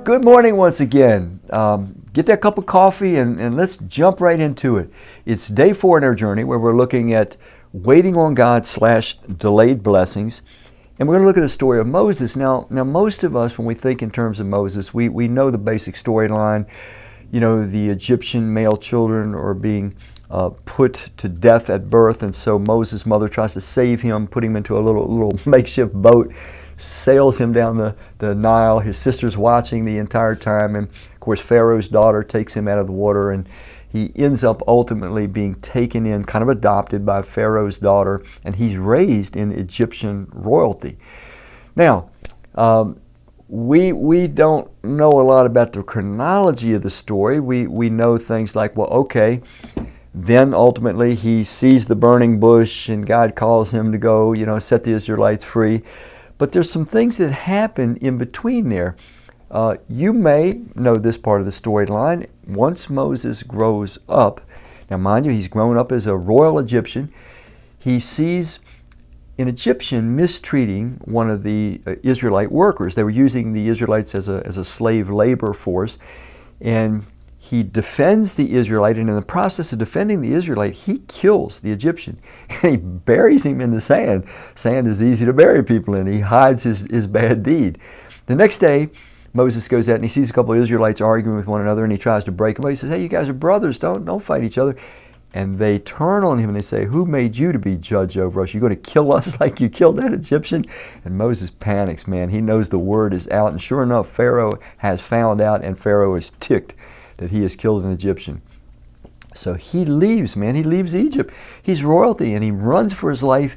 Good morning once again. Get that cup of coffee and let's jump right into it. It's day 4 in our journey where we're looking at waiting on God / delayed blessings. And we're going to look at the story of Moses. Now most of us, when we think in terms of Moses, we know the basic storyline. You know, the Egyptian male children are being put to death at birth, and so Moses' mother tries to save him, put him into a little makeshift boat, sails him down the Nile. His sister's watching the entire time, and of course Pharaoh's daughter takes him out of the water, and he ends up ultimately being taken in, kind of adopted by Pharaoh's daughter, and he's raised in Egyptian royalty. Now, we don't know a lot about the chronology of the story. We know things like, well, okay, then ultimately he sees the burning bush and God calls him to go, set the Israelites free. But there's some things that happen in between there. You may know this part of the storyline. Once Moses grows up, now mind you, he's grown up as a royal Egyptian. He sees an Egyptian mistreating one of the Israelite workers. They were using the Israelites as a slave labor force. And he defends the Israelite, and in the process of defending the Israelite, he kills the Egyptian. And he buries him in the sand. Sand is easy to bury people in. He hides his bad deed. The next day, Moses goes out and he sees a couple of Israelites arguing with one another, and he tries to break them up. He says, hey, you guys are brothers. Don't fight each other. And they turn on him and they say, who made you to be judge over us? You're going to kill us like you killed that Egyptian? And Moses panics, man. He knows the word is out. And sure enough, Pharaoh has found out, and Pharaoh is ticked that he has killed an Egyptian. So he leaves, man. He leaves Egypt. He's royalty, and he runs for his life.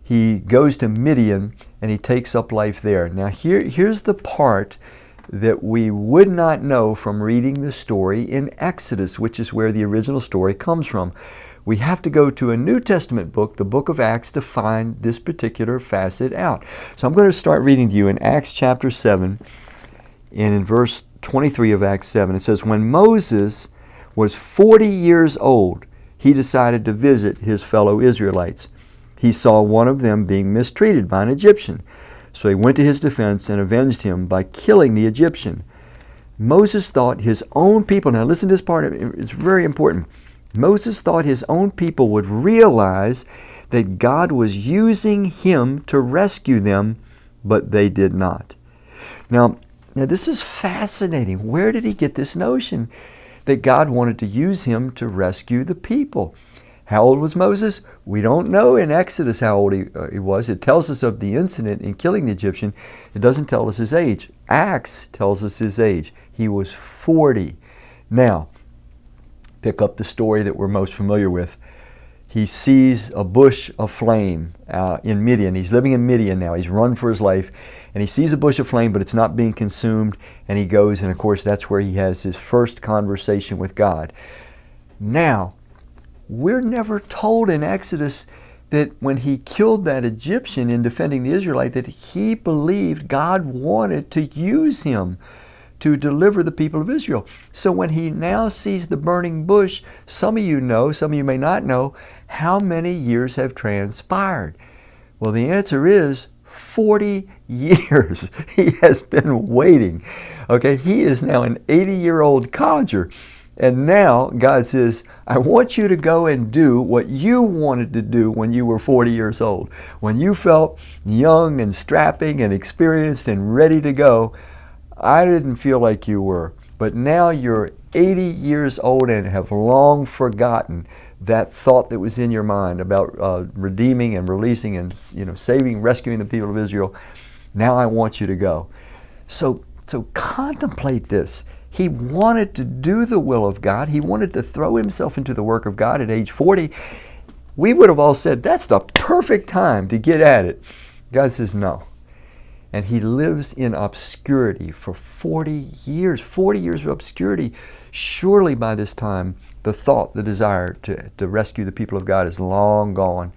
He goes to Midian, and he takes up life there. Now here's the part that we would not know from reading the story in Exodus, which is where the original story comes from. We have to go to a New Testament book, the book of Acts, to find this particular facet out. So I'm going to start reading to you in Acts chapter 7, and in verse 23 of Acts 7, it says, when Moses was 40 years old, he decided to visit his fellow Israelites. He saw one of them being mistreated by an Egyptian. So he went to his defense and avenged him by killing the Egyptian. Moses thought his own people, now listen to this part, it's very important. Moses thought his own people would realize that God was using him to rescue them, but they did not. Now this is fascinating. Where did he get this notion that God wanted to use him to rescue the people? How old was Moses? We don't know in Exodus how old he was. It tells us of the incident in killing the Egyptian. It doesn't tell us his age. Acts tells us his age. He was 40. Now, pick up the story that we're most familiar with. He sees a bush of flame in Midian. He's living in Midian now. He's run for his life. And he sees a bush of flame, but it's not being consumed. And he goes, and of course, that's where he has his first conversation with God. Now, we're never told in Exodus that when he killed that Egyptian in defending the Israelite, that he believed God wanted to use him to deliver the people of Israel. So when he now sees the burning bush, some of you know, some of you may not know, how many years have transpired? Well, the answer is 40 years. He has been waiting. Okay, he is now an 80-year-old codger. And now God says, I want you to go and do what you wanted to do when you were 40 years old. When you felt young and strapping and experienced and ready to go, I didn't feel like you were. But now you're 80 years old and have long forgotten that thought that was in your mind about redeeming and releasing and saving, rescuing the people of Israel. Now I want you to go. So contemplate this. He wanted to do the will of God. He wanted to throw himself into the work of God at age 40. We would have all said, that's the perfect time to get at it. God says no. And he lives in obscurity for 40 years. 40 years of obscurity. Surely by this time, the thought, the desire to rescue the people of God is long gone.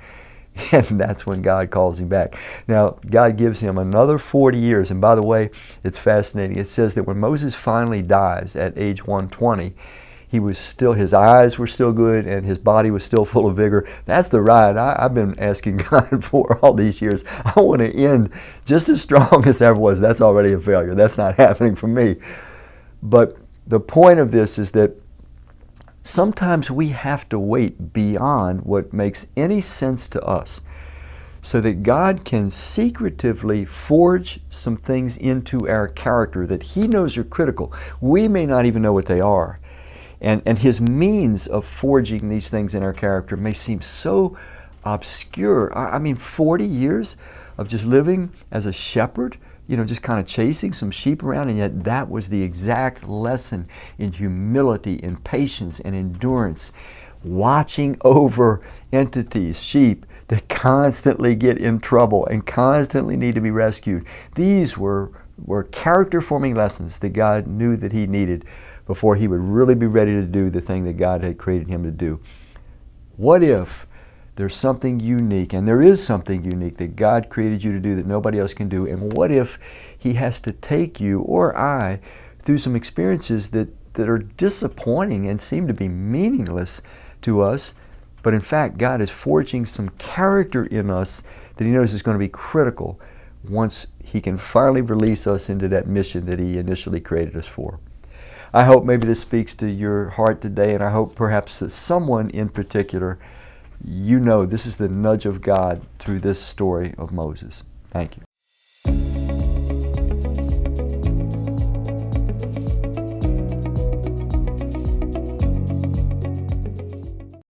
And that's when God calls him back. Now, God gives him another 40 years. And by the way, it's fascinating. It says that when Moses finally dies at age 120, his eyes were still good and his body was still full of vigor. That's the ride I've been asking God for all these years. I want to end just as strong as I ever was. That's already a failure. That's not happening for me. But the point of this is that sometimes we have to wait beyond what makes any sense to us so that God can secretively forge some things into our character that He knows are critical. We may not even know what they are. And His means of forging these things in our character may seem so obscure. I mean, 40 years of just living as a shepherd, just kind of chasing some sheep around, and yet that was the exact lesson in humility, in patience, and endurance. Watching over entities, sheep, that constantly get in trouble and constantly need to be rescued. These were character-forming lessons that God knew that He needed before He would really be ready to do the thing that God had created Him to do. What if there's something unique, and there is something unique that God created you to do that nobody else can do, and what if He has to take you or I through some experiences that are disappointing and seem to be meaningless to us, but in fact God is forging some character in us that He knows is going to be critical once He can finally release us into that mission that He initially created us for. I hope maybe this speaks to your heart today, and I hope perhaps that someone in particular, this is the nudge of God through this story of Moses. Thank you.